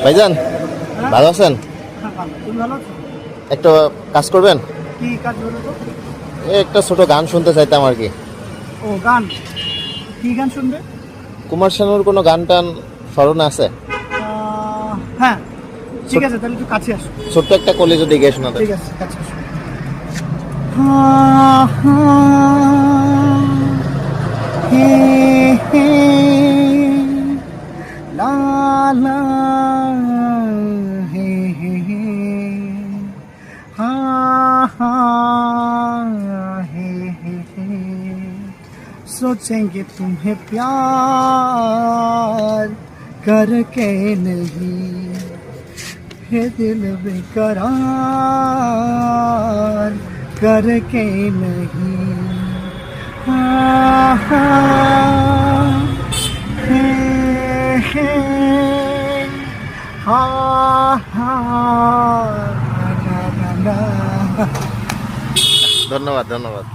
ভাইজান ভালো আছেন? তুমি ভালো আছো? একটা কাজ করবেন? কি কাজ বলো তো? একটা ছোট গান শুনতে চাইতাম আর কি। ও গান, কি গান শুনবে? কুমার শানুর কোনো গান টান স্মরণে আছে? হ্যাঁ ঠিক আছে, তাহলে একটু কাছে আসো। ছোট্ট একটা কলি যদি গিয়ে শোনাতে। ঠিক আছে, কাছে আসো। হে হে লা লা হে হে হে হা হা हे हे हे सोचेंगे तुम्हें प्यार करके नहीं है दिल बेकरार करके नहीं हाँ हाँ हे हे हाँ हाँ ना ना ना ধন্যবাদ ধন্যবাদ।